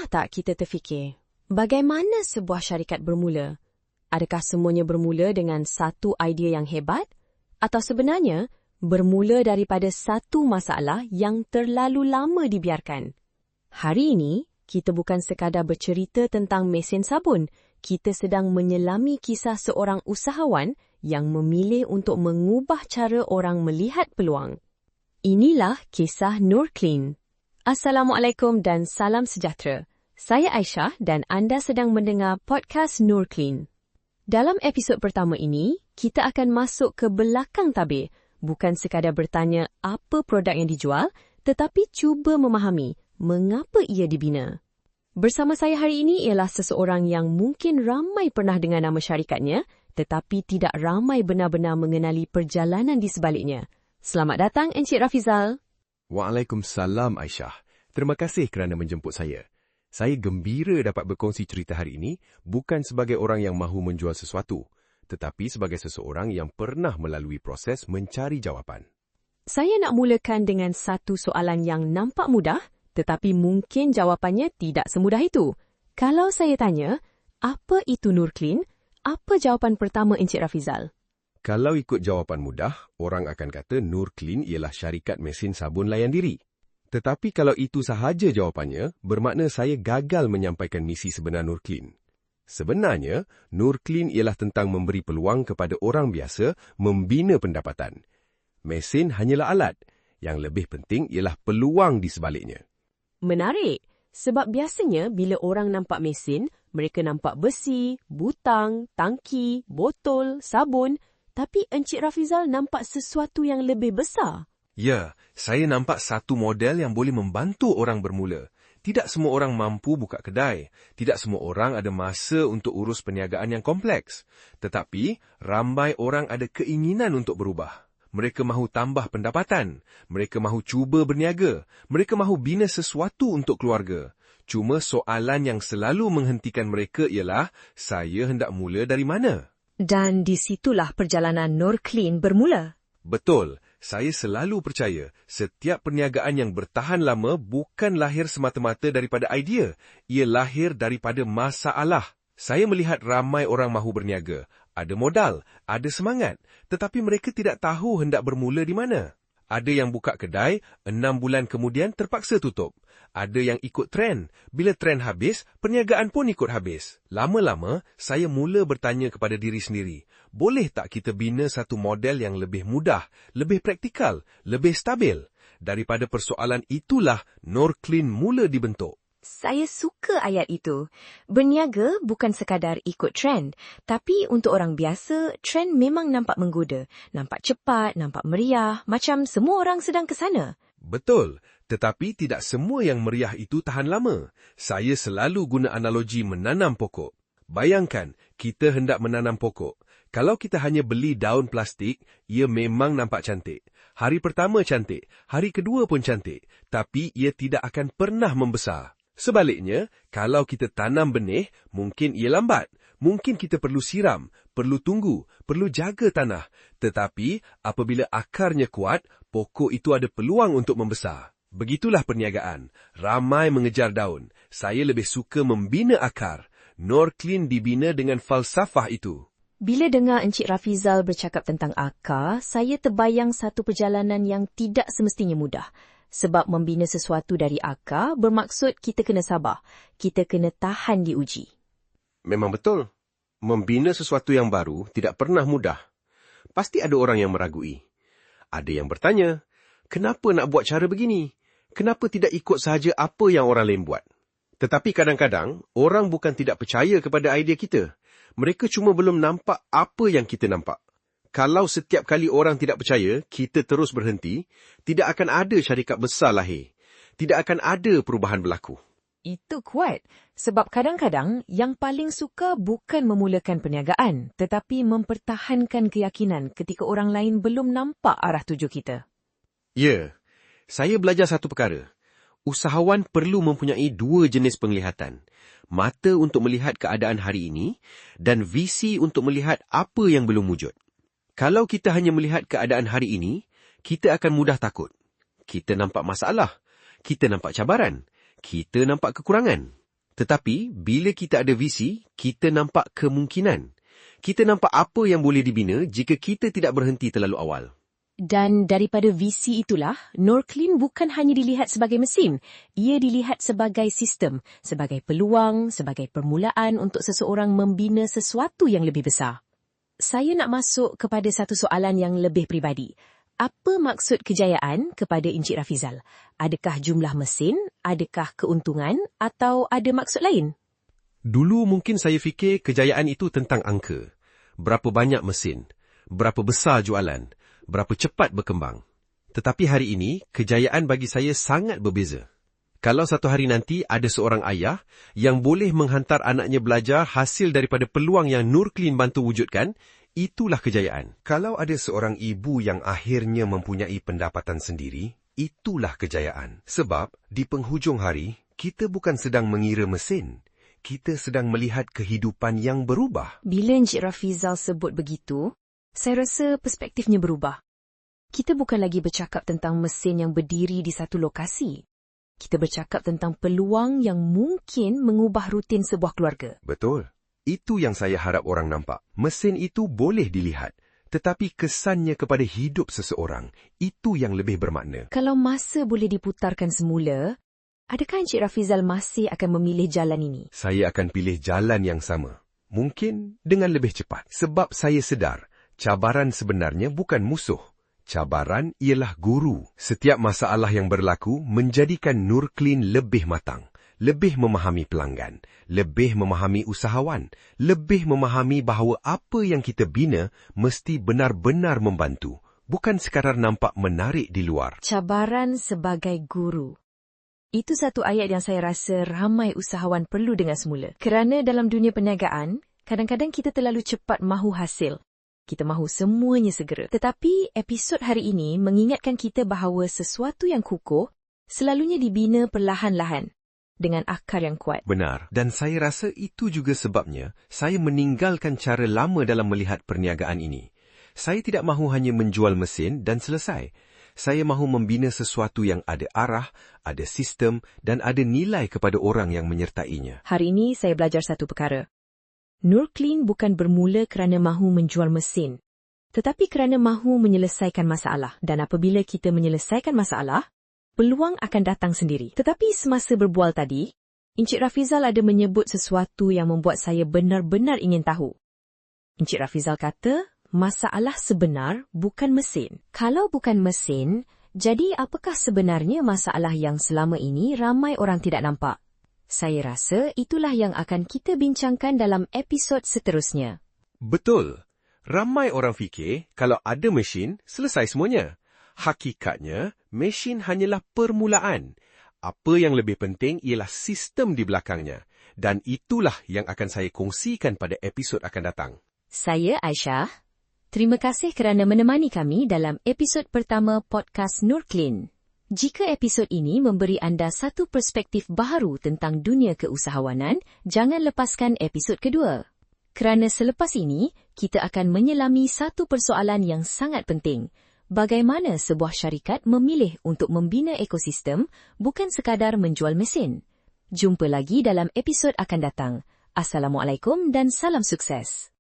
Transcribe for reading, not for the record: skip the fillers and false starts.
tak kita terfikir, bagaimana sebuah syarikat bermula? Adakah semuanya bermula dengan satu idea yang hebat? Atau sebenarnya bermula daripada satu masalah yang terlalu lama dibiarkan? Hari ini, kita bukan sekadar bercerita tentang mesin sabun. Kita sedang menyelami kisah seorang usahawan yang memilih untuk mengubah cara orang melihat peluang. Inilah kisah Nur Clean. Assalamualaikum dan salam sejahtera. Saya Aisyah dan anda sedang mendengar podcast Nur Clean. Dalam episod pertama ini, kita akan masuk ke belakang tabir. Bukan sekadar bertanya apa produk yang dijual, tetapi cuba memahami mengapa ia dibina. Bersama saya hari ini ialah seseorang yang mungkin ramai pernah dengar nama syarikatnya, tetapi tidak ramai benar-benar mengenali perjalanan di sebaliknya. Selamat datang Encik Rafizal. Waalaikumsalam Aisyah. Terima kasih kerana menjemput saya. Saya gembira dapat berkongsi cerita hari ini bukan sebagai orang yang mahu menjual sesuatu, tetapi sebagai seseorang yang pernah melalui proses mencari jawapan. Saya nak mulakan dengan satu soalan yang nampak mudah, tetapi mungkin jawapannya tidak semudah itu. Kalau saya tanya, apa itu Nur Clean? Apa jawapan pertama Encik Rafizal? Kalau ikut jawapan mudah, orang akan kata Nur Clean ialah syarikat mesin sabun layan diri. Tetapi kalau itu sahaja jawapannya, bermakna saya gagal menyampaikan misi sebenar Nur Clean. Sebenarnya, Nur Clean ialah tentang memberi peluang kepada orang biasa membina pendapatan. Mesin hanyalah alat. Yang lebih penting ialah peluang di sebaliknya. Menarik, sebab biasanya bila orang nampak mesin, mereka nampak besi, butang, tangki, botol, sabun, tapi Encik Rafizal nampak sesuatu yang lebih besar. Ya, saya nampak satu model yang boleh membantu orang bermula. Tidak semua orang mampu buka kedai. Tidak semua orang ada masa untuk urus perniagaan yang kompleks. Tetapi, ramai orang ada keinginan untuk berubah. Mereka mahu tambah pendapatan. Mereka mahu cuba berniaga. Mereka mahu bina sesuatu untuk keluarga. Cuma soalan yang selalu menghentikan mereka ialah, saya hendak mula dari mana? Dan di situlah perjalanan Nur Clean bermula. Betul. Saya selalu percaya, setiap perniagaan yang bertahan lama bukan lahir semata-mata daripada idea. Ia lahir daripada masalah. Saya melihat ramai orang mahu berniaga. Ada modal, ada semangat, tetapi mereka tidak tahu hendak bermula di mana. Ada yang buka kedai, 6 bulan kemudian terpaksa tutup. Ada yang ikut trend. Bila trend habis, perniagaan pun ikut habis. Lama-lama, saya mula bertanya kepada diri sendiri, boleh tak kita bina satu model yang lebih mudah, lebih praktikal, lebih stabil? Daripada persoalan itulah, Nur Clean mula dibentuk. Saya suka ayat itu. Berniaga bukan sekadar ikut trend, tapi untuk orang biasa, trend memang nampak menggoda. Nampak cepat, nampak meriah, macam semua orang sedang ke sana. Betul, tetapi tidak semua yang meriah itu tahan lama. Saya selalu guna analogi menanam pokok. Bayangkan, kita hendak menanam pokok. Kalau kita hanya beli daun plastik, ia memang nampak cantik. Hari pertama cantik, hari kedua pun cantik, tapi ia tidak akan pernah membesar. Sebaliknya, kalau kita tanam benih, mungkin ia lambat. Mungkin kita perlu siram, perlu tunggu, perlu jaga tanah. Tetapi, apabila akarnya kuat, pokok itu ada peluang untuk membesar. Begitulah perniagaan. Ramai mengejar daun. Saya lebih suka membina akar. Nur Clean dibina dengan falsafah itu. Bila dengar Encik Rafizal bercakap tentang akar, saya terbayang satu perjalanan yang tidak semestinya mudah. Sebab membina sesuatu dari akar bermaksud kita kena sabar. Kita kena tahan diuji. Memang betul. Membina sesuatu yang baru tidak pernah mudah. Pasti ada orang yang meragui. Ada yang bertanya, kenapa nak buat cara begini? Kenapa tidak ikut sahaja apa yang orang lain buat? Tetapi kadang-kadang, orang bukan tidak percaya kepada idea kita. Mereka cuma belum nampak apa yang kita nampak. Kalau setiap kali orang tidak percaya, kita terus berhenti, tidak akan ada syarikat besar lahir. Tidak akan ada perubahan berlaku. Itu kuat. Sebab kadang-kadang yang paling suka bukan memulakan perniagaan, tetapi mempertahankan keyakinan ketika orang lain belum nampak arah tuju kita. Ya, saya belajar satu perkara. Usahawan perlu mempunyai 2 jenis penglihatan. Mata untuk melihat keadaan hari ini dan visi untuk melihat apa yang belum wujud. Kalau kita hanya melihat keadaan hari ini, kita akan mudah takut. Kita nampak masalah. Kita nampak cabaran. Kita nampak kekurangan. Tetapi, bila kita ada visi, kita nampak kemungkinan. Kita nampak apa yang boleh dibina jika kita tidak berhenti terlalu awal. Dan daripada visi itulah, Nurclean bukan hanya dilihat sebagai mesin. Ia dilihat sebagai sistem, sebagai peluang, sebagai permulaan untuk seseorang membina sesuatu yang lebih besar. Saya nak masuk kepada satu soalan yang lebih peribadi. Apa maksud kejayaan kepada Encik Rafizal? Adakah jumlah mesin, adakah keuntungan atau ada maksud lain? Dulu mungkin saya fikir kejayaan itu tentang angka. Berapa banyak mesin, berapa besar jualan, berapa cepat berkembang. Tetapi hari ini, kejayaan bagi saya sangat berbeza. Kalau satu hari nanti ada seorang ayah yang boleh menghantar anaknya belajar hasil daripada peluang yang Nurclean bantu wujudkan, itulah kejayaan. Kalau ada seorang ibu yang akhirnya mempunyai pendapatan sendiri, itulah kejayaan. Sebab di penghujung hari, kita bukan sedang mengira mesin. Kita sedang melihat kehidupan yang berubah. Bila Encik Rafizal sebut begitu, saya rasa perspektifnya berubah. Kita bukan lagi bercakap tentang mesin yang berdiri di satu lokasi. Kita bercakap tentang peluang yang mungkin mengubah rutin sebuah keluarga. Betul. Itu yang saya harap orang nampak. Mesin itu boleh dilihat, tetapi kesannya kepada hidup seseorang, itu yang lebih bermakna. Kalau masa boleh diputarkan semula, adakah Encik Rafizal masih akan memilih jalan ini? Saya akan pilih jalan yang sama. Mungkin dengan lebih cepat. Sebab saya sedar, cabaran sebenarnya bukan musuh. Cabaran ialah guru. Setiap masalah yang berlaku menjadikan Nurclean lebih matang. Lebih memahami pelanggan, lebih memahami usahawan, lebih memahami bahawa apa yang kita bina mesti benar-benar membantu, bukan sekadar nampak menarik di luar. Cabaran sebagai guru. Itu satu ayat yang saya rasa ramai usahawan perlu dengar semula. Kerana dalam dunia perniagaan, kadang-kadang kita terlalu cepat mahu hasil. Kita mahu semuanya segera. Tetapi episod hari ini mengingatkan kita bahawa sesuatu yang kukuh selalunya dibina perlahan-lahan. Dengan akar yang kuat. Benar. Dan saya rasa itu juga sebabnya saya meninggalkan cara lama dalam melihat perniagaan ini. Saya tidak mahu hanya menjual mesin dan selesai. Saya mahu membina sesuatu yang ada arah, ada sistem dan ada nilai kepada orang yang menyertainya. Hari ini saya belajar satu perkara. Nurclean bukan bermula kerana mahu menjual mesin, tetapi kerana mahu menyelesaikan masalah. Dan apabila kita menyelesaikan masalah, peluang akan datang sendiri. Tetapi semasa berbual tadi, Encik Rafizal ada menyebut sesuatu yang membuat saya benar-benar ingin tahu. Encik Rafizal kata, masalah sebenar bukan mesin. Kalau bukan mesin, jadi apakah sebenarnya masalah yang selama ini ramai orang tidak nampak? Saya rasa itulah yang akan kita bincangkan dalam episod seterusnya. Betul. Ramai orang fikir kalau ada mesin, selesai semuanya. Hakikatnya, mesin hanyalah permulaan. Apa yang lebih penting ialah sistem di belakangnya. Dan itulah yang akan saya kongsikan pada episod akan datang. Saya Aisyah. Terima kasih kerana menemani kami dalam episod pertama podcast Nurclean. Jika episod ini memberi anda satu perspektif baharu tentang dunia keusahawanan, jangan lepaskan episod kedua. Kerana selepas ini, kita akan menyelami satu persoalan yang sangat penting. Bagaimana sebuah syarikat memilih untuk membina ekosistem bukan sekadar menjual mesin? Jumpa lagi dalam episod akan datang. Assalamualaikum dan salam sukses.